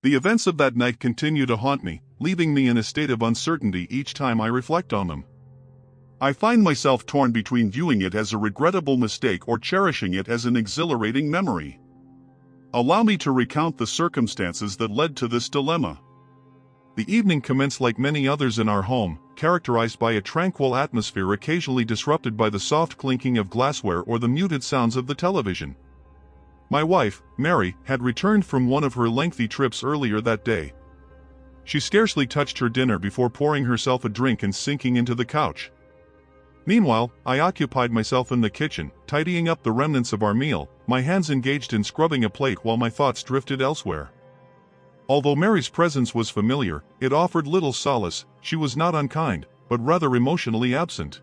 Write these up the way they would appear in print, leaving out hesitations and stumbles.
The events of that night continue to haunt me, leaving me in a state of uncertainty each time I reflect on them. I find myself torn between viewing it as a regrettable mistake or cherishing it as an exhilarating memory. Allow me to recount the circumstances that led to this dilemma. The evening commenced like many others in our home, characterized by a tranquil atmosphere occasionally disrupted by the soft clinking of glassware or the muted sounds of the television. My wife, Mary, had returned from one of her lengthy trips earlier that day. She scarcely touched her dinner before pouring herself a drink and sinking into the couch. Meanwhile, I occupied myself in the kitchen, tidying up the remnants of our meal, my hands engaged in scrubbing a plate while my thoughts drifted elsewhere. Although Mary's presence was familiar, it offered little solace. She was not unkind, but rather emotionally absent.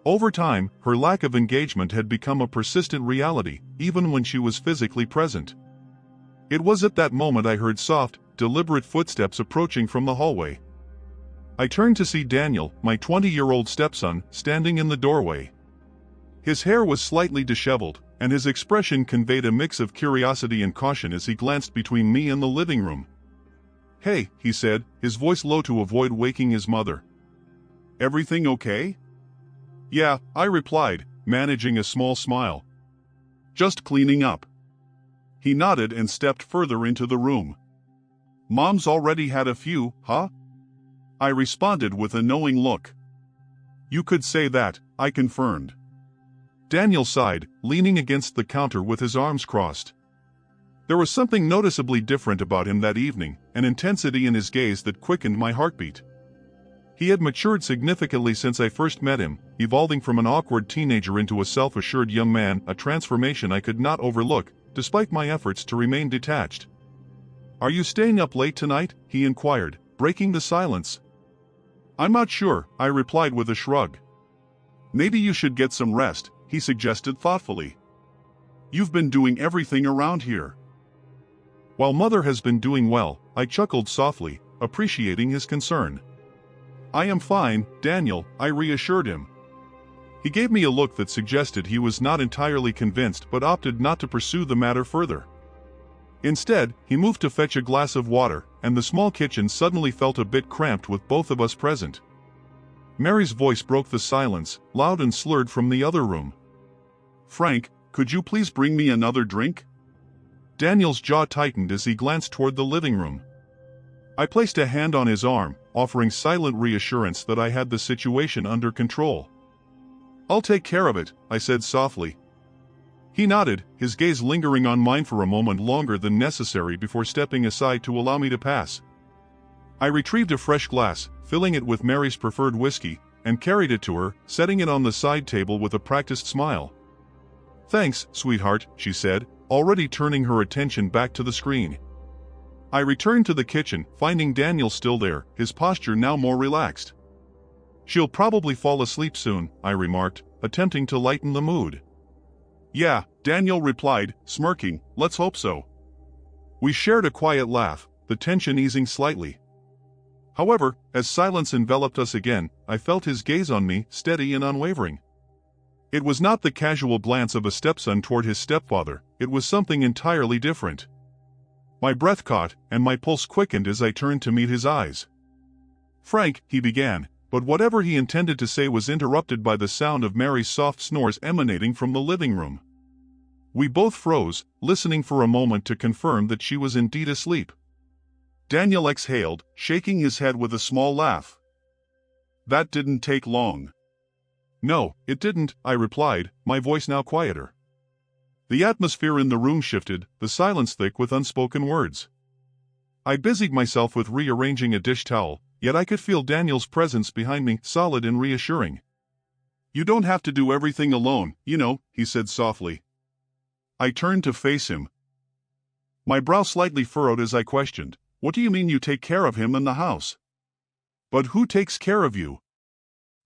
Over time, her lack of engagement had become a persistent reality, even when she was physically present. It was at that moment I heard soft, deliberate footsteps approaching from the hallway. I turned to see Daniel, my 20-year-old stepson, standing in the doorway. His hair was slightly disheveled, and his expression conveyed a mix of curiosity and caution as he glanced between me and the living room. "Hey," he said, his voice low to avoid waking his mother. "Everything okay?" "Yeah," I replied, managing a small smile. "Just cleaning up." He nodded and stepped further into the room. "Mom's already had a few, huh?" I responded with a knowing look. "You could say that," I confirmed. Daniel sighed, leaning against the counter with his arms crossed. There was something noticeably different about him that evening, an intensity in his gaze that quickened my heartbeat. He had matured significantly since I first met him, evolving from an awkward teenager into a self-assured young man, a transformation I could not overlook, despite my efforts to remain detached. "Are you staying up late tonight?" he inquired, breaking the silence. "I'm not sure," I replied with a shrug. "Maybe you should get some rest," he suggested thoughtfully. "You've been doing everything around here." While Mother has been doing well, I chuckled softly, appreciating his concern. "I am fine, Daniel," I reassured him. He gave me a look that suggested he was not entirely convinced but opted not to pursue the matter further. Instead, he moved to fetch a glass of water, and the small kitchen suddenly felt a bit cramped with both of us present. Mary's voice broke the silence, loud and slurred from the other room. "Frank, could you please bring me another drink?" Daniel's jaw tightened as he glanced toward the living room. I placed a hand on his arm, offering silent reassurance that I had the situation under control. "I'll take care of it," I said softly. He nodded, his gaze lingering on mine for a moment longer than necessary before stepping aside to allow me to pass. I retrieved a fresh glass, filling it with Mary's preferred whiskey, and carried it to her, setting it on the side table with a practiced smile. "Thanks, sweetheart," she said, already turning her attention back to the screen. I returned to the kitchen, finding Daniel still there, his posture now more relaxed. "She'll probably fall asleep soon," I remarked, attempting to lighten the mood. "Yeah," Daniel replied, smirking, "let's hope so." We shared a quiet laugh, the tension easing slightly. However, as silence enveloped us again, I felt his gaze on me, steady and unwavering. It was not the casual glance of a stepson toward his stepfather, it was something entirely different. My breath caught, and my pulse quickened as I turned to meet his eyes. "Frank," he began, but whatever he intended to say was interrupted by the sound of Mary's soft snores emanating from the living room. We both froze, listening for a moment to confirm that she was indeed asleep. Daniel exhaled, shaking his head with a small laugh. "That didn't take long." "No, it didn't," I replied, my voice now quieter. The atmosphere in the room shifted, the silence thick with unspoken words. I busied myself with rearranging a dish towel, yet I could feel Daniel's presence behind me, solid and reassuring. "You don't have to do everything alone, you know," he said softly. I turned to face him. My brow slightly furrowed as I questioned, "What do you mean you take care of him in the house?" "But who takes care of you?"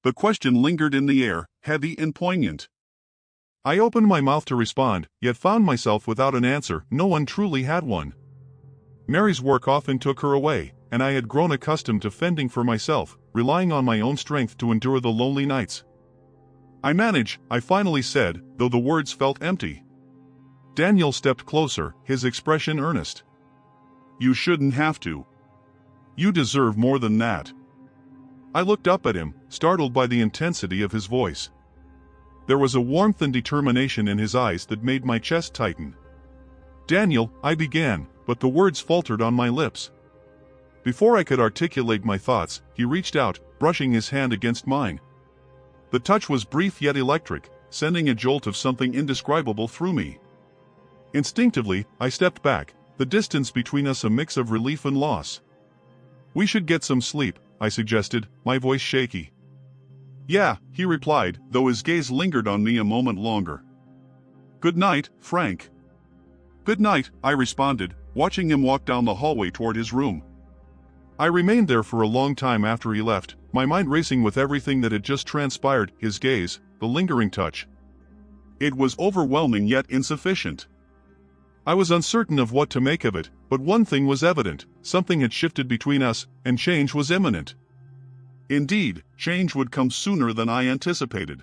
The question lingered in the air, heavy and poignant. I opened my mouth to respond, yet found myself without an answer. No one truly had one. Mary's work often took her away, and I had grown accustomed to fending for myself, relying on my own strength to endure the lonely nights. "I manage," I finally said, though the words felt empty. Daniel stepped closer, his expression earnest. You shouldn't have to. You deserve more than that. I looked up at him, startled by the intensity of his voice. There was a warmth and determination in his eyes that made my chest tighten. Daniel, I began, but the words faltered on my lips. Before I could articulate my thoughts, he reached out, brushing his hand against mine. The touch was brief yet electric, sending a jolt of something indescribable through me. Instinctively, I stepped back, the distance between us a mix of relief and loss. We should get some sleep, I suggested, my voice shaky. Yeah, he replied, though his gaze lingered on me a moment longer. Good night, Frank. Good night, I responded, watching him walk down the hallway toward his room. I remained there for a long time after he left, my mind racing with everything that had just transpired, his gaze, the lingering touch. It was overwhelming yet insufficient. I was uncertain of what to make of it, but one thing was evident, something had shifted between us, and change was imminent. Indeed, change would come sooner than I anticipated.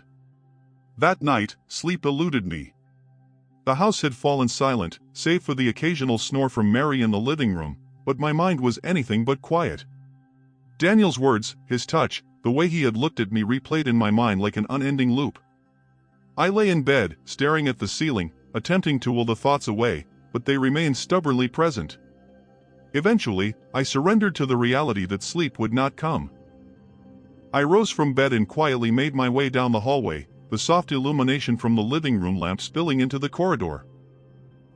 That night, sleep eluded me. The house had fallen silent, save for the occasional snore from Mary in the living room, but my mind was anything but quiet. Daniel's words, his touch, the way he had looked at me replayed in my mind like an unending loop. I lay in bed, staring at the ceiling, attempting to will the thoughts away, but they remained stubbornly present. Eventually, I surrendered to the reality that sleep would not come. I rose from bed and quietly made my way down the hallway, the soft illumination from the living room lamp spilling into the corridor.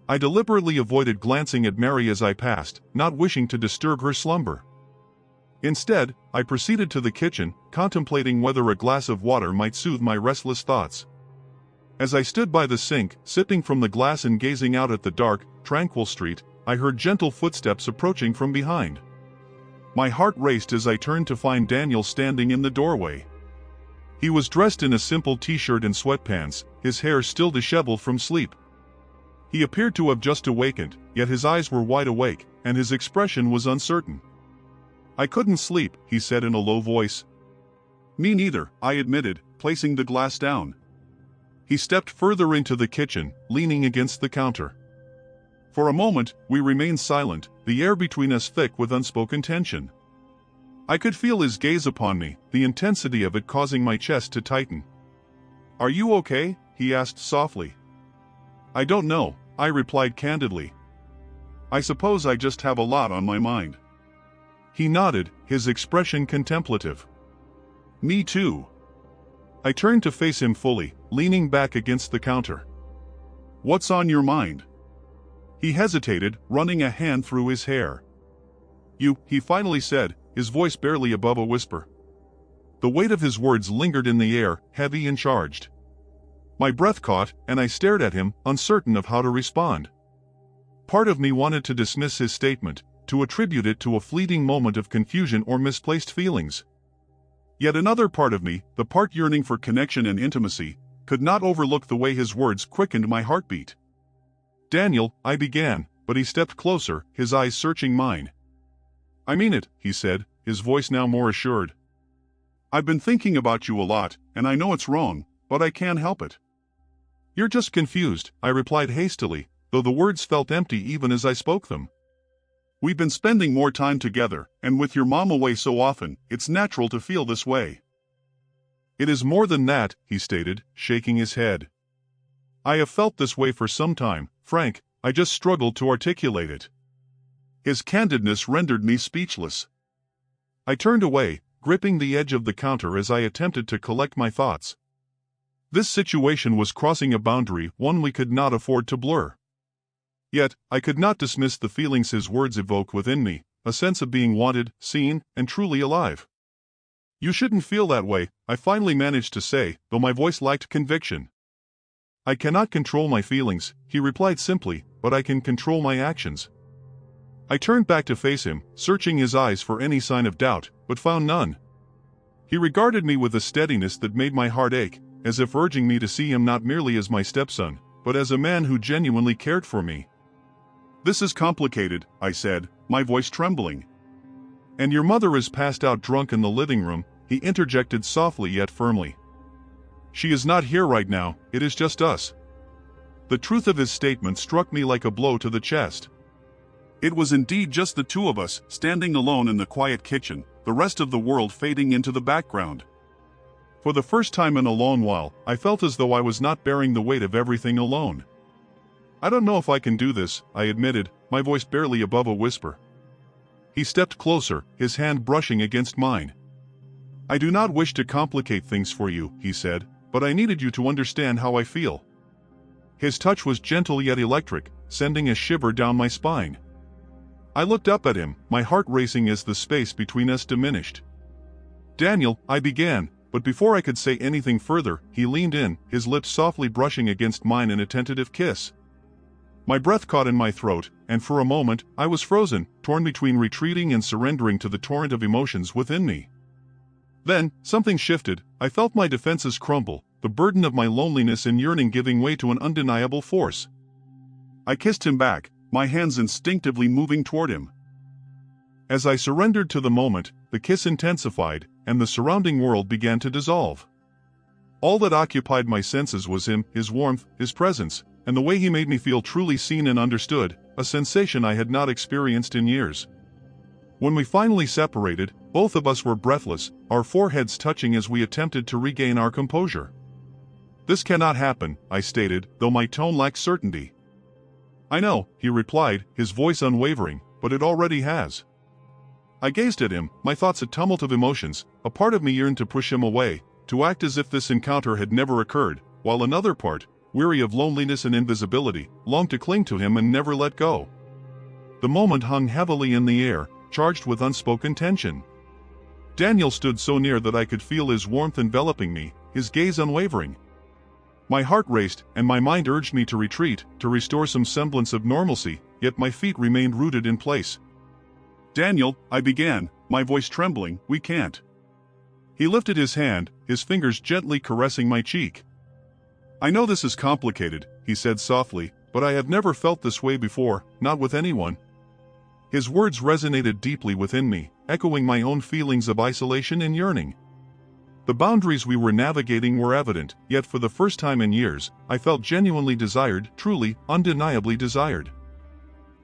I deliberately avoided glancing at Mary as I passed, not wishing to disturb her slumber. Instead, I proceeded to the kitchen, contemplating whether a glass of water might soothe my restless thoughts. As I stood by the sink, sipping from the glass and gazing out at the dark, tranquil street, I heard gentle footsteps approaching from behind. My heart raced as I turned to find Daniel standing in the doorway. He was dressed in a simple t-shirt and sweatpants, his hair still disheveled from sleep. He appeared to have just awakened, yet his eyes were wide awake, and his expression was uncertain. I couldn't sleep, he said in a low voice. Me neither, I admitted, placing the glass down. He stepped further into the kitchen, leaning against the counter. For a moment, we remained silent, the air between us thick with unspoken tension. I could feel his gaze upon me, the intensity of it causing my chest to tighten. Are you okay? He asked softly. I don't know, I replied candidly. I suppose I just have a lot on my mind. He nodded, his expression contemplative. Me too. I turned to face him fully, leaning back against the counter. What's on your mind? He hesitated, running a hand through his hair. He finally said, his voice barely above a whisper. The weight of his words lingered in the air, heavy and charged. My breath caught, and I stared at him, uncertain of how to respond. Part of me wanted to dismiss his statement, to attribute it to a fleeting moment of confusion or misplaced feelings. Yet another part of me, the part yearning for connection and intimacy, could not overlook the way his words quickened my heartbeat. Daniel, I began, but he stepped closer, his eyes searching mine. I mean it, he said, his voice now more assured. I've been thinking about you a lot, and I know it's wrong, but I can't help it. You're just confused, I replied hastily, though the words felt empty even as I spoke them. We've been spending more time together, and with your mom away so often, it's natural to feel this way. It is more than that, he stated, shaking his head. I have felt this way for some time, Frank, I just struggled to articulate it. His candidness rendered me speechless. I turned away, gripping the edge of the counter as I attempted to collect my thoughts. This situation was crossing a boundary, one we could not afford to blur. Yet, I could not dismiss the feelings his words evoked within me, a sense of being wanted, seen, and truly alive. You shouldn't feel that way, I finally managed to say, though my voice lacked conviction. I cannot control my feelings, he replied simply, but I can control my actions. I turned back to face him, searching his eyes for any sign of doubt, but found none. He regarded me with a steadiness that made my heart ache, as if urging me to see him not merely as my stepson, but as a man who genuinely cared for me. This is complicated, I said, my voice trembling. And your mother is passed out drunk in the living room, he interjected softly yet firmly. She is not here right now, it is just us. The truth of his statement struck me like a blow to the chest. It was indeed just the two of us, standing alone in the quiet kitchen, the rest of the world fading into the background. For the first time in a long while, I felt as though I was not bearing the weight of everything alone. "I don't know if I can do this," I admitted, my voice barely above a whisper. He stepped closer, his hand brushing against mine. "I do not wish to complicate things for you," he said, "but I needed you to understand how I feel." His touch was gentle yet electric, sending a shiver down my spine. I looked up at him, my heart racing as the space between us diminished. "Daniel," I began, but before I could say anything further, he leaned in, his lips softly brushing against mine in a tentative kiss. My breath caught in my throat, and for a moment, I was frozen, torn between retreating and surrendering to the torrent of emotions within me. Then, something shifted. I felt my defenses crumble, the burden of my loneliness and yearning giving way to an undeniable force. I kissed him back, my hands instinctively moving toward him. As I surrendered to the moment, the kiss intensified, and the surrounding world began to dissolve. All that occupied my senses was him, his warmth, his presence, and the way he made me feel truly seen and understood, a sensation I had not experienced in years. When we finally separated, both of us were breathless, our foreheads touching as we attempted to regain our composure. "This cannot happen," I stated, though my tone lacked certainty. "I know," he replied, his voice unwavering, "but it already has." I gazed at him, my thoughts a tumult of emotions. A part of me yearned to push him away, to act as if this encounter had never occurred, while another part, weary of loneliness and invisibility, longed to cling to him and never let go. The moment hung heavily in the air, charged with unspoken tension. Daniel stood so near that I could feel his warmth enveloping me, his gaze unwavering. My heart raced, and my mind urged me to retreat, to restore some semblance of normalcy, yet my feet remained rooted in place. "Daniel," I began, my voice trembling, "we can't." He lifted his hand, his fingers gently caressing my cheek. "I know this is complicated," he said softly, "but I have never felt this way before, not with anyone." His words resonated deeply within me, echoing my own feelings of isolation and yearning. The boundaries we were navigating were evident, yet for the first time in years, I felt genuinely desired, truly, undeniably desired.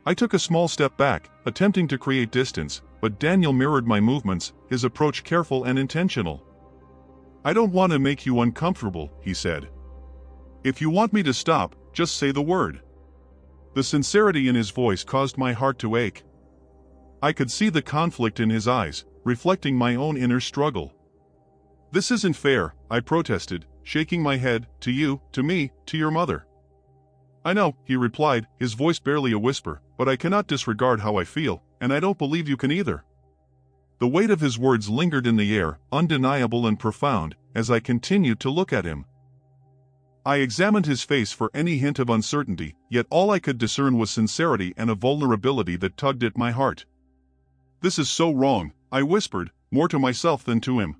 I took a small step back, attempting to create distance, but Daniel mirrored my movements, his approach careful and intentional. "I don't want to make you uncomfortable," he said. "If you want me to stop, just say the word." The sincerity in his voice caused my heart to ache. I could see the conflict in his eyes, reflecting my own inner struggle. "This isn't fair," I protested, shaking my head, "to you, to me, to your mother." "I know," he replied, his voice barely a whisper, "but I cannot disregard how I feel, and I don't believe you can either." The weight of his words lingered in the air, undeniable and profound, as I continued to look at him. I examined his face for any hint of uncertainty, yet all I could discern was sincerity and a vulnerability that tugged at my heart. "This is so wrong," I whispered, more to myself than to him.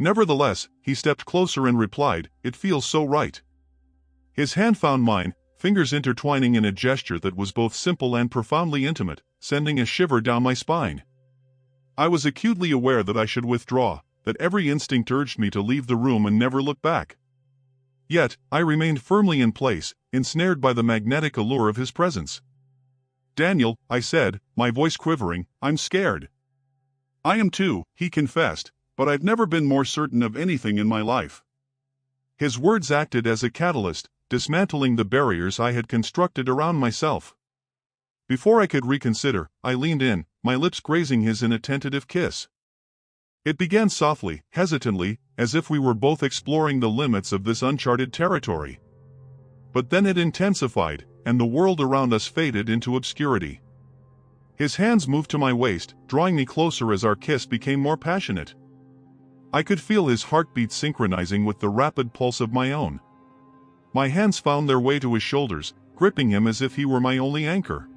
Nevertheless, he stepped closer and replied, "It feels so right." His hand found mine, fingers intertwining in a gesture that was both simple and profoundly intimate, sending a shiver down my spine. I was acutely aware that I should withdraw, that every instinct urged me to leave the room and never look back. Yet, I remained firmly in place, ensnared by the magnetic allure of his presence. "Daniel," I said, my voice quivering, "I'm scared." "I am too," he confessed, "but I've never been more certain of anything in my life." His words acted as a catalyst, dismantling the barriers I had constructed around myself. Before I could reconsider, I leaned in, my lips grazing his in a tentative kiss. It began softly, hesitantly, as if we were both exploring the limits of this uncharted territory. But then it intensified, and the world around us faded into obscurity. His hands moved to my waist, drawing me closer as our kiss became more passionate. I could feel his heartbeat synchronizing with the rapid pulse of my own. My hands found their way to his shoulders, gripping him as if he were my only anchor.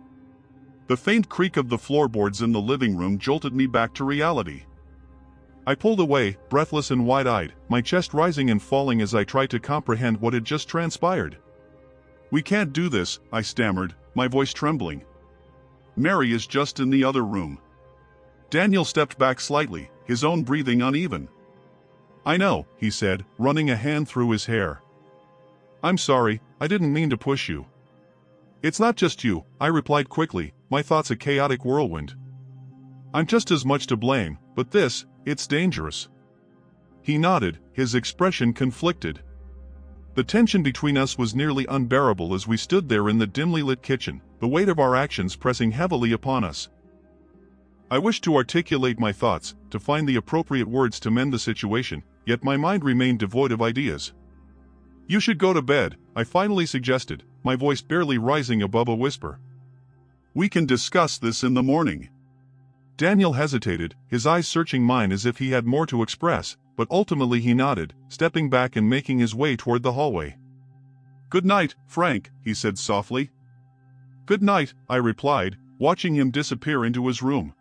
The faint creak of the floorboards in the living room jolted me back to reality. I pulled away, breathless and wide-eyed, my chest rising and falling as I tried to comprehend what had just transpired. "We can't do this," I stammered, my voice trembling. "Mary is just in the other room." Daniel stepped back slightly, his own breathing uneven. "I know," he said, running a hand through his hair. "I'm sorry, I didn't mean to push you." "It's not just you," I replied quickly, my thoughts a chaotic whirlwind. I'm just as much to blame, but it's dangerous. He nodded, his expression conflicted. The tension between us was nearly unbearable as we stood there in the dimly lit kitchen, the weight of our actions pressing heavily upon us. I wished to articulate my thoughts, to find the appropriate words to mend the situation, yet my mind remained devoid of ideas. You should go to bed, I finally suggested, my voice barely rising above a whisper. We can discuss this in the morning. Daniel hesitated, his eyes searching mine as if he had more to express, but ultimately he nodded, stepping back and making his way toward the hallway. Good night, Frank, he said softly. Good night, I replied, watching him disappear into his room.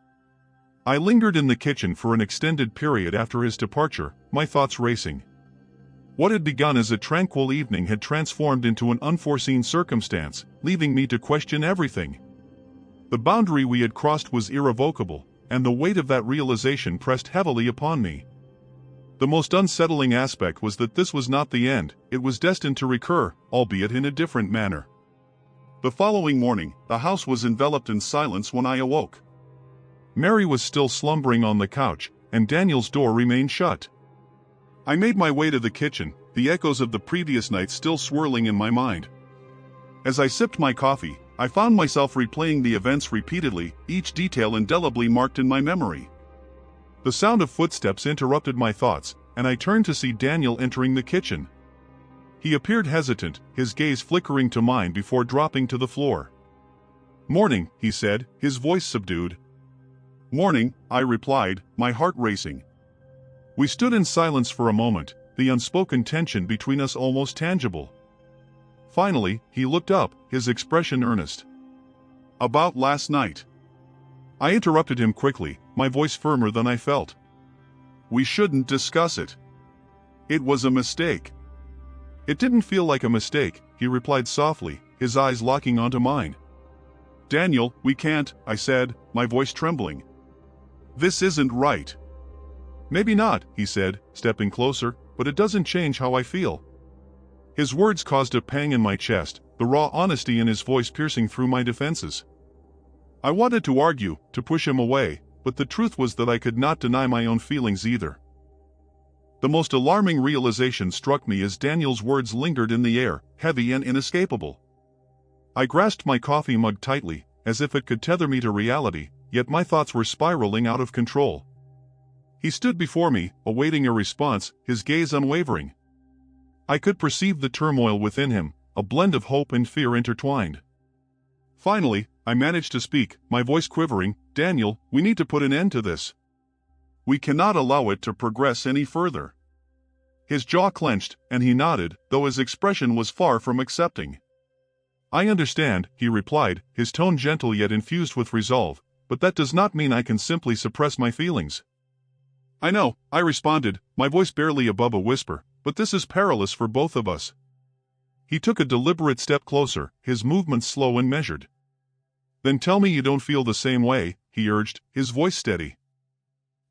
I lingered in the kitchen for an extended period after his departure, my thoughts racing. What had begun as a tranquil evening had transformed into an unforeseen circumstance, leaving me to question everything. The boundary we had crossed was irrevocable, and the weight of that realization pressed heavily upon me. The most unsettling aspect was that this was not the end, it was destined to recur, albeit in a different manner. The following morning, the house was enveloped in silence when I awoke. Mary was still slumbering on the couch, and Daniel's door remained shut. I made my way to the kitchen, the echoes of the previous night still swirling in my mind. As I sipped my coffee, I found myself replaying the events repeatedly, each detail indelibly marked in my memory. The sound of footsteps interrupted my thoughts, and I turned to see Daniel entering the kitchen. He appeared hesitant, his gaze flickering to mine before dropping to the floor. Morning, he said, his voice subdued. Morning, I replied, my heart racing. We stood in silence for a moment, the unspoken tension between us almost tangible. Finally, he looked up, his expression earnest. About last night. I interrupted him quickly, my voice firmer than I felt. We shouldn't discuss it. It was a mistake. It didn't feel like a mistake, he replied softly, his eyes locking onto mine. Daniel, we can't, I said, my voice trembling. This isn't right. Maybe not, he said, stepping closer, but it doesn't change how I feel. His words caused a pang in my chest, the raw honesty in his voice piercing through my defenses. I wanted to argue, to push him away, but the truth was that I could not deny my own feelings either. The most alarming realization struck me as Daniel's words lingered in the air, heavy and inescapable. I grasped my coffee mug tightly, as if it could tether me to reality, yet my thoughts were spiraling out of control. He stood before me, awaiting a response, his gaze unwavering. I could perceive the turmoil within him, a blend of hope and fear intertwined. Finally, I managed to speak, my voice quivering, Daniel, we need to put an end to this. We cannot allow it to progress any further. His jaw clenched, and he nodded, though his expression was far from accepting. I understand, he replied, his tone gentle yet infused with resolve, but that does not mean I can simply suppress my feelings. I know, I responded, my voice barely above a whisper, but this is perilous for both of us. He took a deliberate step closer, his movements slow and measured. Then tell me you don't feel the same way, he urged, his voice steady.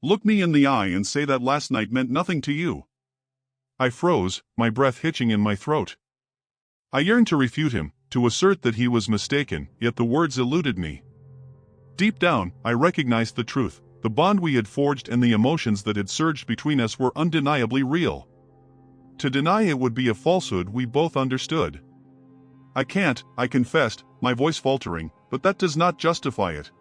Look me in the eye and say that last night meant nothing to you. I froze, my breath hitching in my throat. I yearned to refute him, to assert that he was mistaken, yet the words eluded me. Deep down, I recognized the truth. The bond we had forged and the emotions that had surged between us were undeniably real. To deny it would be a falsehood we both understood. I can't, I confessed, my voice faltering, but that does not justify it.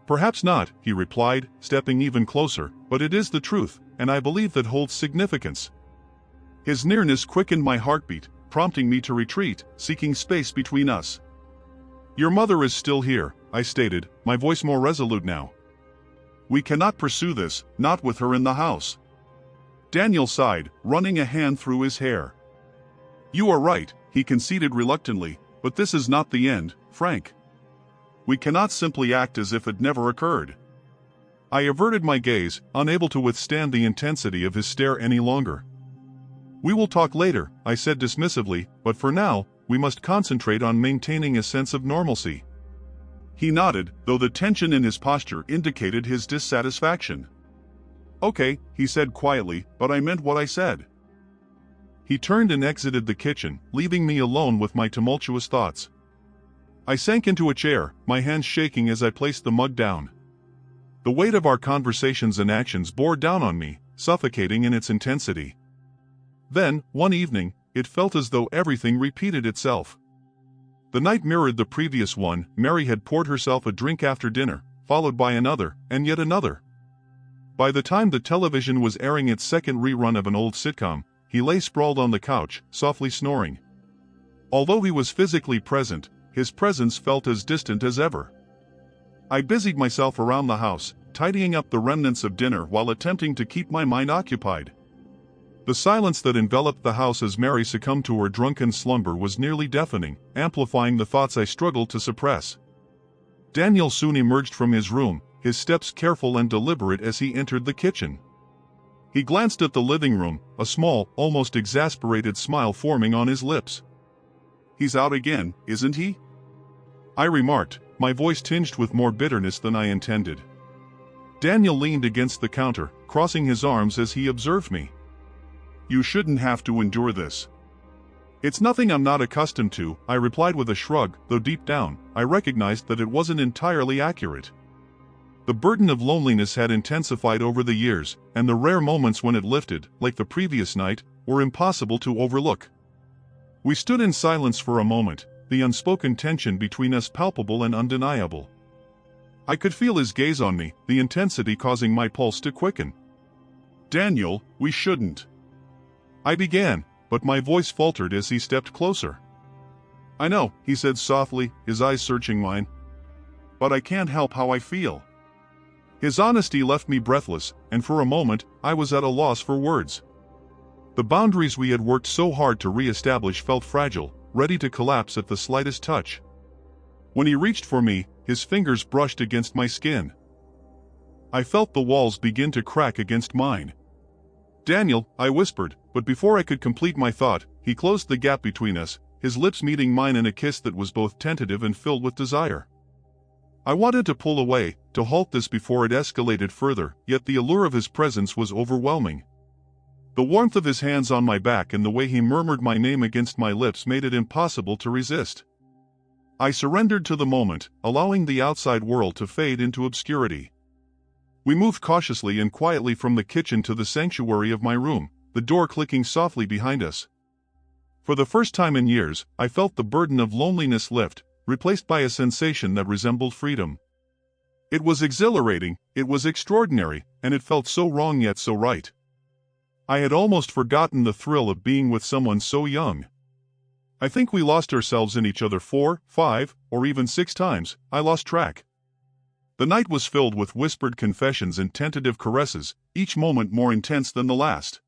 Perhaps not, he replied, stepping even closer, but it is the truth, and I believe that holds significance. His nearness quickened my heartbeat, prompting me to retreat, seeking space between us. Your mother is still here, I stated, my voice more resolute now. We cannot pursue this, not with her in the house. Daniel sighed, running a hand through his hair. You are right, he conceded reluctantly, but this is not the end, Frank. We cannot simply act as if it never occurred. I averted my gaze, unable to withstand the intensity of his stare any longer. We will talk later, I said dismissively, but for now, we must concentrate on maintaining a sense of normalcy. He nodded, though the tension in his posture indicated his dissatisfaction. Okay, he said quietly, but I meant what I said. He turned and exited the kitchen, leaving me alone with my tumultuous thoughts. I sank into a chair, my hands shaking as I placed the mug down. The weight of our conversations and actions bore down on me, suffocating in its intensity. Then, one evening, it felt as though everything repeated itself. The night mirrored the previous one. Mary had poured herself a drink after dinner, followed by another, and yet another. By the time the television was airing its second rerun of an old sitcom, he lay sprawled on the couch, softly snoring. Although he was physically present, his presence felt as distant as ever. I busied myself around the house, tidying up the remnants of dinner while attempting to keep my mind occupied. The silence that enveloped the house as Mary succumbed to her drunken slumber was nearly deafening, amplifying the thoughts I struggled to suppress. Daniel soon emerged from his room, his steps careful and deliberate as he entered the kitchen. He glanced at the living room, a small, almost exasperated smile forming on his lips. "He's out again, isn't he?" I remarked, my voice tinged with more bitterness than I intended. Daniel leaned against the counter, crossing his arms as he observed me. "You shouldn't have to endure this." "It's nothing I'm not accustomed to," I replied with a shrug, though deep down, I recognized that it wasn't entirely accurate. The burden of loneliness had intensified over the years, and the rare moments when it lifted, like the previous night, were impossible to overlook. We stood in silence for a moment, the unspoken tension between us palpable and undeniable. I could feel his gaze on me, the intensity causing my pulse to quicken. "Daniel, we shouldn't." I began, but my voice faltered as he stepped closer. "I know," he said softly, his eyes searching mine. "But I can't help how I feel." His honesty left me breathless, and for a moment, I was at a loss for words. The boundaries we had worked so hard to re-establish felt fragile, ready to collapse at the slightest touch. When he reached for me, his fingers brushed against my skin. I felt the walls begin to crack against mine. "Daniel," I whispered, but before I could complete my thought, he closed the gap between us, his lips meeting mine in a kiss that was both tentative and filled with desire. I wanted to pull away, to halt this before it escalated further, yet the allure of his presence was overwhelming. The warmth of his hands on my back and the way he murmured my name against my lips made it impossible to resist. I surrendered to the moment, allowing the outside world to fade into obscurity. We moved cautiously and quietly from the kitchen to the sanctuary of my room, the door clicking softly behind us. For the first time in years, I felt the burden of loneliness lift, replaced by a sensation that resembled freedom. It was exhilarating, it was extraordinary, and it felt so wrong yet so right. I had almost forgotten the thrill of being with someone so young. I think we lost ourselves in each other 4, 5, or even 6 times, I lost track. The night was filled with whispered confessions and tentative caresses, each moment more intense than the last.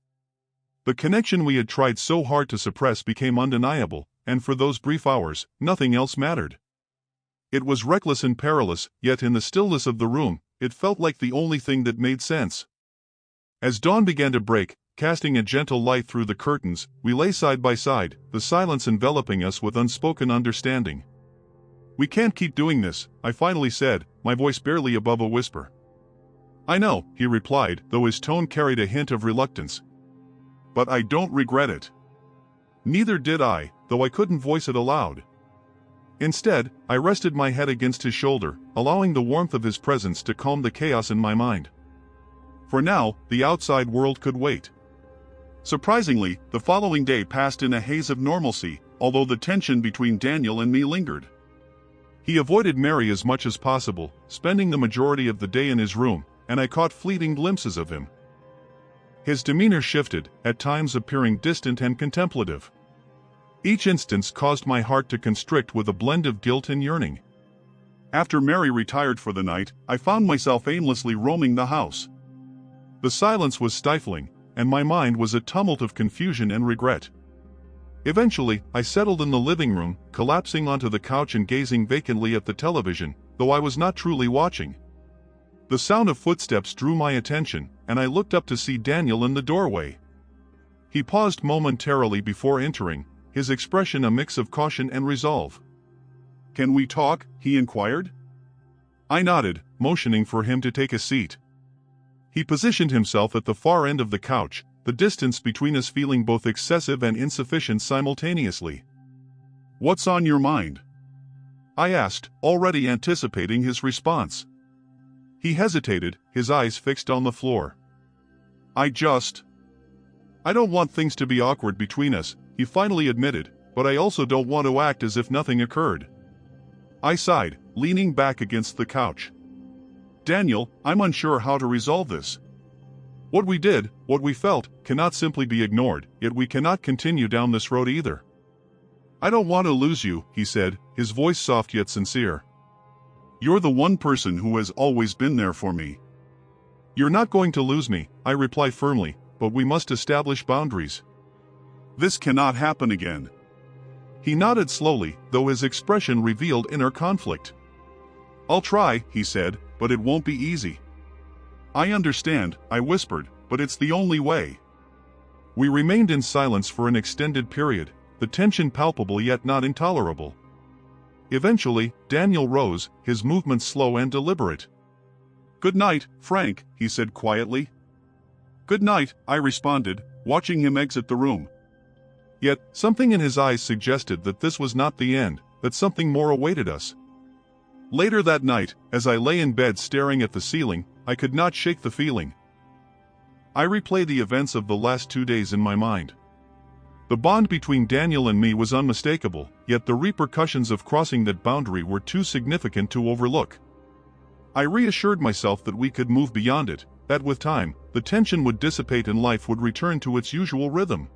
The connection we had tried so hard to suppress became undeniable, and for those brief hours, nothing else mattered. It was reckless and perilous, yet in the stillness of the room, it felt like the only thing that made sense. As dawn began to break, casting a gentle light through the curtains, we lay side by side, the silence enveloping us with unspoken understanding. "We can't keep doing this," I finally said, my voice barely above a whisper. "I know," he replied, though his tone carried a hint of reluctance. "But I don't regret it." Neither did I, though I couldn't voice it aloud. Instead, I rested my head against his shoulder, allowing the warmth of his presence to calm the chaos in my mind. For now, the outside world could wait. Surprisingly, the following day passed in a haze of normalcy, although the tension between Daniel and me lingered. He avoided Mary as much as possible, spending the majority of the day in his room, and I caught fleeting glimpses of him. His demeanor shifted, at times appearing distant and contemplative. Each instance caused my heart to constrict with a blend of guilt and yearning. After Mary retired for the night, I found myself aimlessly roaming the house. The silence was stifling, and my mind was a tumult of confusion and regret. Eventually, I settled in the living room, collapsing onto the couch and gazing vacantly at the television, though I was not truly watching. The sound of footsteps drew my attention, and I looked up to see Daniel in the doorway. He paused momentarily before entering, his expression a mix of caution and resolve. "Can we talk?" he inquired. I nodded, motioning for him to take a seat. He positioned himself at the far end of the couch, the distance between us feeling both excessive and insufficient simultaneously. "What's on your mind?" I asked, already anticipating his response. He hesitated, his eyes fixed on the floor. I don't want things to be awkward between us, he finally admitted, but I also don't want to act as if nothing occurred. I sighed, leaning back against the couch. Daniel, I'm unsure how to resolve this. What we did, what we felt, cannot simply be ignored, yet we cannot continue down this road either. I don't want to lose you, he said, his voice soft yet sincere. You're the one person who has always been there for me. You're not going to lose me, I reply firmly, but we must establish boundaries. This cannot happen again. He nodded slowly, though his expression revealed inner conflict. I'll try, he said, but it won't be easy. I understand, I whispered, but it's the only way. We remained in silence for an extended period, the tension palpable yet not intolerable. Eventually, Daniel rose, his movements slow and deliberate. Good night, Frank, he said quietly. Good night, I responded, watching him exit the room. Yet, something in his eyes suggested that this was not the end, that something more awaited us. Later that night, as I lay in bed staring at the ceiling, I could not shake the feeling. I replayed the events of the last 2 days in my mind. The bond between Daniel and me was unmistakable, yet the repercussions of crossing that boundary were too significant to overlook. I reassured myself that we could move beyond it, that with time, the tension would dissipate and life would return to its usual rhythm.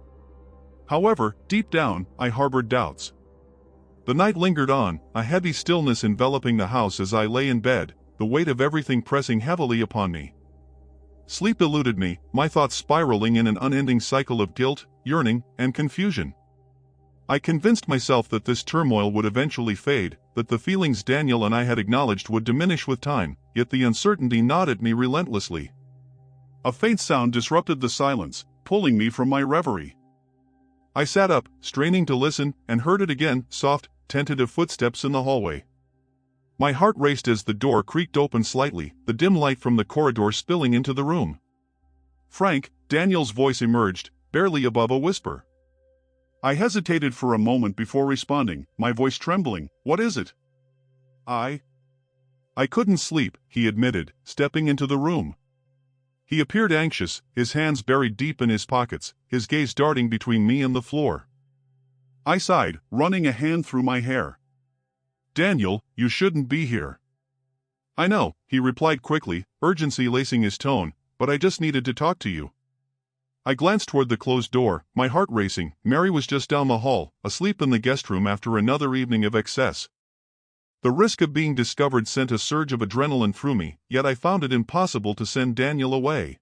However, deep down, I harbored doubts. The night lingered on, a heavy stillness enveloping the house as I lay in bed, the weight of everything pressing heavily upon me. Sleep eluded me, my thoughts spiraling in an unending cycle of guilt, yearning, and confusion. I convinced myself that this turmoil would eventually fade, that the feelings Daniel and I had acknowledged would diminish with time, yet the uncertainty gnawed at me relentlessly. A faint sound disrupted the silence, pulling me from my reverie. I sat up, straining to listen, and heard it again, soft, tentative footsteps in the hallway. My heart raced as the door creaked open slightly, the dim light from the corridor spilling into the room. Frank, Daniel's voice emerged, barely above a whisper. I hesitated for a moment before responding, my voice trembling. What is it? I couldn't sleep, he admitted, stepping into the room. He appeared anxious, his hands buried deep in his pockets, his gaze darting between me and the floor. I sighed, running a hand through my hair. Daniel, you shouldn't be here. I know, he replied quickly, urgency lacing his tone, but I just needed to talk to you. I glanced toward the closed door, my heart racing. Mary was just down the hall, asleep in the guest room after another evening of excess. The risk of being discovered sent a surge of adrenaline through me, yet I found it impossible to send Daniel away.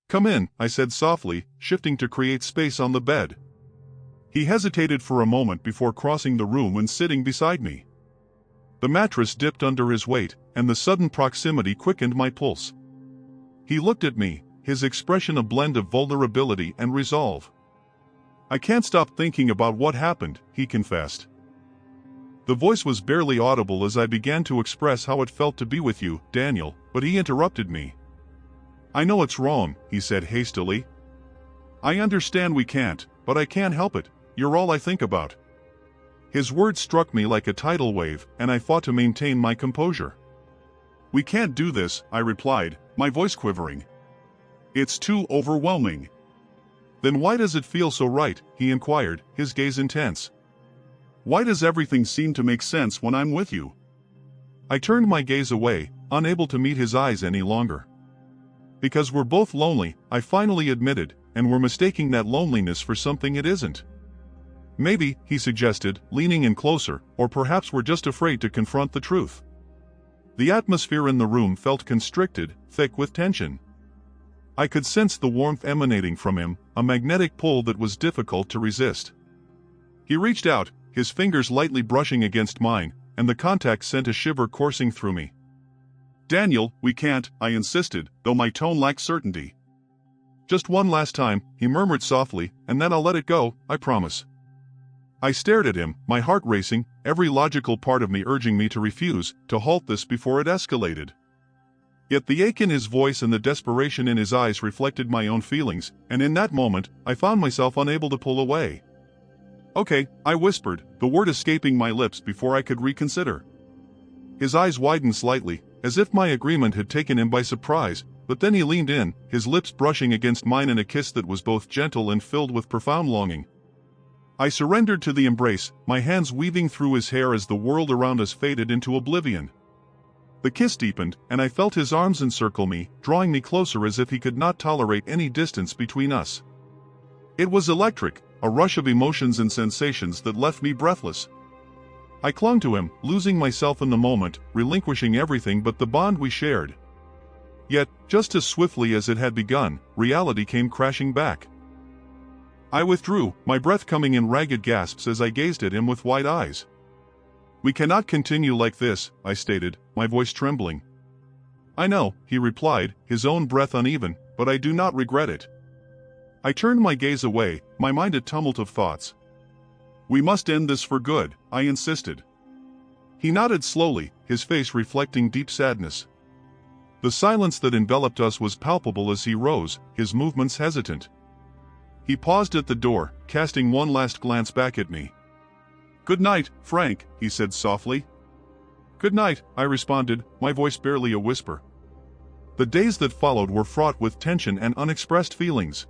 Come in, I said softly, shifting to create space on the bed. He hesitated for a moment before crossing the room and sitting beside me. The mattress dipped under his weight, and the sudden proximity quickened my pulse. He looked at me, his expression a blend of vulnerability and resolve. I can't stop thinking about what happened, he confessed. The voice was barely audible as I began to express how it felt to be with you, Daniel, but he interrupted me. I know it's wrong, he said hastily. I understand we can't, but I can't help it, you're all I think about. His words struck me like a tidal wave, and I fought to maintain my composure. We can't do this, I replied, my voice quivering. It's too overwhelming. Then why does it feel so right, he inquired, his gaze intense. Why does everything seem to make sense when I'm with you? I turned my gaze away, unable to meet his eyes any longer. Because we're both lonely, I finally admitted, and we're mistaking that loneliness for something it isn't. Maybe, he suggested, leaning in closer, or perhaps we're just afraid to confront the truth. The atmosphere in the room felt constricted, thick with tension. I could sense the warmth emanating from him, a magnetic pull that was difficult to resist. He reached out, his fingers lightly brushing against mine, and the contact sent a shiver coursing through me. Daniel, we can't, I insisted, though my tone lacked certainty. Just one last time, he murmured softly, and then I'll let it go, I promise. I stared at him, my heart racing, every logical part of me urging me to refuse, to halt this before it escalated. Yet the ache in his voice and the desperation in his eyes reflected my own feelings, and in that moment, I found myself unable to pull away. Okay, I whispered, the word escaping my lips before I could reconsider. His eyes widened slightly, as if my agreement had taken him by surprise, but then he leaned in, his lips brushing against mine in a kiss that was both gentle and filled with profound longing. I surrendered to the embrace, my hands weaving through his hair as the world around us faded into oblivion. The kiss deepened, and I felt his arms encircle me, drawing me closer as if he could not tolerate any distance between us. It was electric, a rush of emotions and sensations that left me breathless. I clung to him, losing myself in the moment, relinquishing everything but the bond we shared. Yet, just as swiftly as it had begun, reality came crashing back. I withdrew, my breath coming in ragged gasps as I gazed at him with wide eyes. We cannot continue like this, I stated, my voice trembling. I know, he replied, his own breath uneven, but I do not regret it. I turned my gaze away, my mind a tumult of thoughts. We must end this for good, I insisted. He nodded slowly, his face reflecting deep sadness. The silence that enveloped us was palpable as he rose, his movements hesitant. He paused at the door, casting one last glance back at me. Good night, Frank, he said softly. Good night, I responded, my voice barely a whisper. The days that followed were fraught with tension and unexpressed feelings.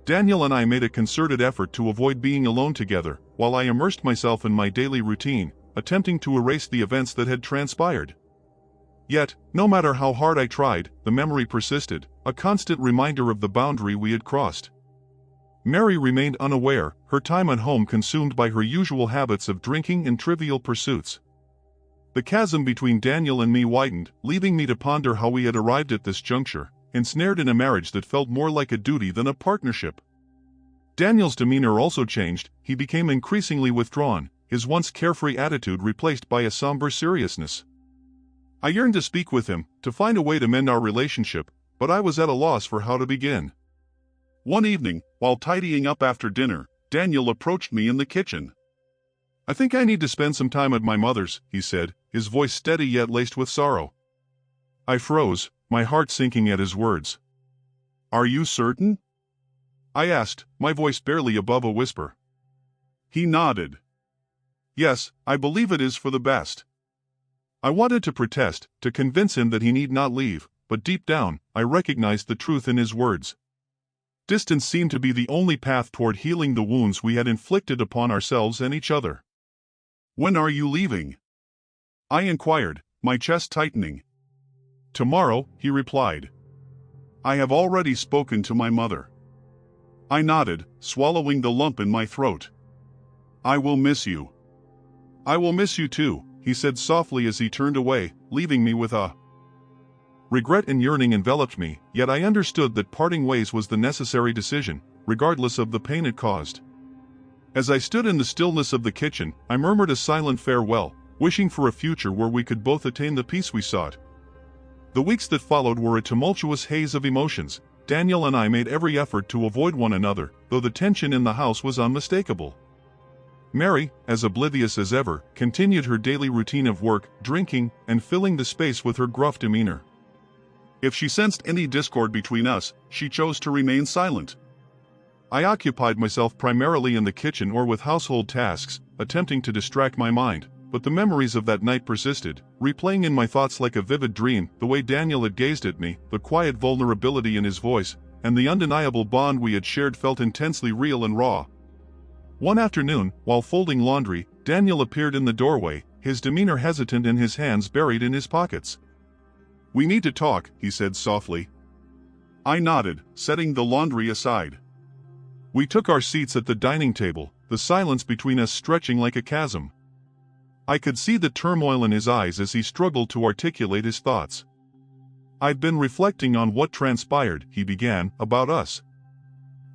Daniel and I made a concerted effort to avoid being alone together, while I immersed myself in my daily routine, attempting to erase the events that had transpired. Yet, no matter how hard I tried, the memory persisted, a constant reminder of the boundary we had crossed. Mary remained unaware, her time at home consumed by her usual habits of drinking and trivial pursuits. The chasm between Daniel and me widened, leaving me to ponder how we had arrived at this juncture, ensnared in a marriage that felt more like a duty than a partnership. Daniel's demeanor also changed, he became increasingly withdrawn, his once carefree attitude replaced by a somber seriousness. I yearned to speak with him, to find a way to mend our relationship, but I was at a loss for how to begin. One evening, while tidying up after dinner, Daniel approached me in the kitchen. I think I need to spend some time at my mother's, he said, his voice steady yet laced with sorrow. I froze, my heart sinking at his words. Are you certain? I asked, my voice barely above a whisper. He nodded. Yes, I believe it is for the best. I wanted to protest, to convince him that he need not leave, but deep down, I recognized the truth in his words. Distance seemed to be the only path toward healing the wounds we had inflicted upon ourselves and each other. When are you leaving? I inquired, my chest tightening. Tomorrow, he replied. I have already spoken to my mother. I nodded, swallowing the lump in my throat. I will miss you. I will miss you too, he said softly as he turned away, leaving me with a regret and yearning enveloped me, yet I understood that parting ways was the necessary decision, regardless of the pain it caused. As I stood in the stillness of the kitchen, I murmured a silent farewell, wishing for a future where we could both attain the peace we sought. The weeks that followed were a tumultuous haze of emotions. Daniel and I made every effort to avoid one another, though the tension in the house was unmistakable. Mary, as oblivious as ever, continued her daily routine of work, drinking, and filling the space with her gruff demeanor. If she sensed any discord between us, she chose to remain silent. I occupied myself primarily in the kitchen or with household tasks, attempting to distract my mind, but the memories of that night persisted, replaying in my thoughts like a vivid dream, the way Daniel had gazed at me, the quiet vulnerability in his voice, and the undeniable bond we had shared felt intensely real and raw. One afternoon, while folding laundry, Daniel appeared in the doorway, his demeanor hesitant and his hands buried in his pockets. We need to talk, he said softly. I nodded, setting the laundry aside. We took our seats at the dining table, the silence between us stretching like a chasm. I could see the turmoil in his eyes as he struggled to articulate his thoughts. I've been reflecting on what transpired, he began, about us.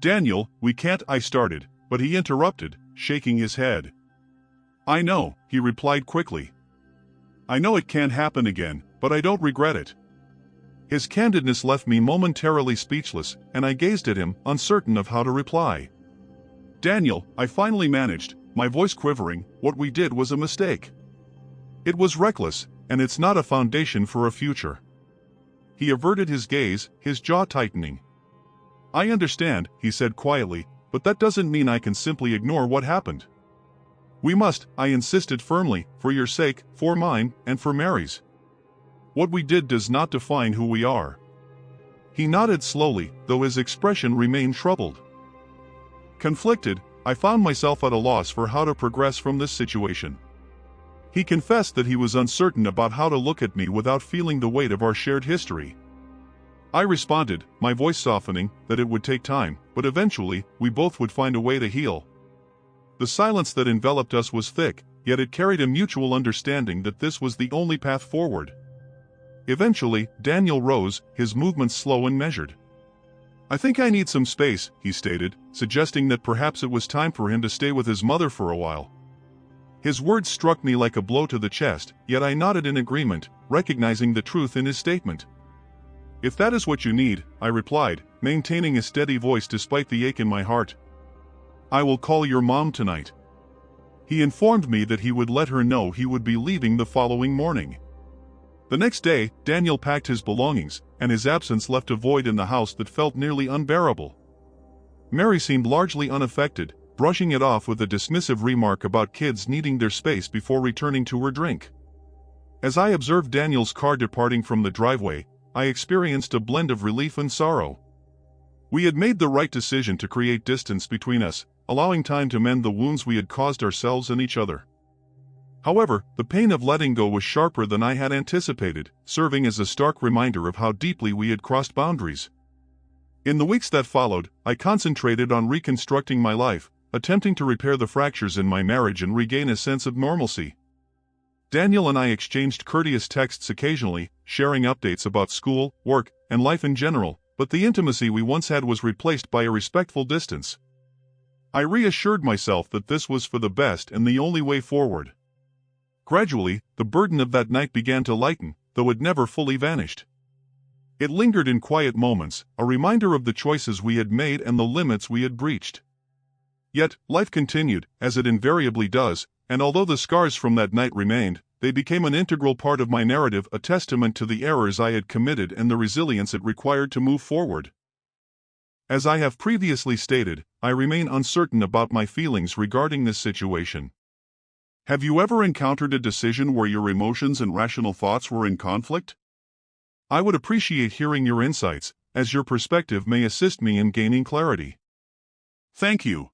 Daniel, we can't, I started, but he interrupted, shaking his head. I know, he replied quickly. I know it can't happen again, but I don't regret it. His candidness left me momentarily speechless, and I gazed at him, uncertain of how to reply. Daniel, I finally managed, my voice quivering, what we did was a mistake. It was reckless, and it's not a foundation for a future. He averted his gaze, his jaw tightening. I understand, he said quietly, but that doesn't mean I can simply ignore what happened. We must, I insisted firmly, for your sake, for mine, and for Mary's. What we did does not define who we are. He nodded slowly, though his expression remained troubled. Conflicted, I found myself at a loss for how to progress from this situation. He confessed that he was uncertain about how to look at me without feeling the weight of our shared history. I responded, my voice softening, that it would take time, but eventually, we both would find a way to heal. The silence that enveloped us was thick, yet it carried a mutual understanding that this was the only path forward. Eventually, Daniel rose, his movements slow and measured. I think I need some space, he stated, suggesting that perhaps it was time for him to stay with his mother for a while. His words struck me like a blow to the chest, yet I nodded in agreement, recognizing the truth in his statement. If that is what you need, I replied, maintaining a steady voice despite the ache in my heart. I will call your mom tonight. He informed me that he would let her know he would be leaving the following morning. The next day, Daniel packed his belongings, and his absence left a void in the house that felt nearly unbearable. Mary seemed largely unaffected, brushing it off with a dismissive remark about kids needing their space before returning to her drink. As I observed Daniel's car departing from the driveway, I experienced a blend of relief and sorrow. We had made the right decision to create distance between us, allowing time to mend the wounds we had caused ourselves and each other. However, the pain of letting go was sharper than I had anticipated, serving as a stark reminder of how deeply we had crossed boundaries. In the weeks that followed, I concentrated on reconstructing my life, attempting to repair the fractures in my marriage and regain a sense of normalcy. Daniel and I exchanged courteous texts occasionally, sharing updates about school, work, and life in general, but the intimacy we once had was replaced by a respectful distance. I reassured myself that this was for the best and the only way forward. Gradually, the burden of that night began to lighten, though it never fully vanished. It lingered in quiet moments, a reminder of the choices we had made and the limits we had breached. Yet, life continued, as it invariably does, and although the scars from that night remained, they became an integral part of my narrative, a testament to the errors I had committed and the resilience it required to move forward. As I have previously stated, I remain uncertain about my feelings regarding this situation. Have you ever encountered a decision where your emotions and rational thoughts were in conflict? I would appreciate hearing your insights, as your perspective may assist me in gaining clarity. Thank you.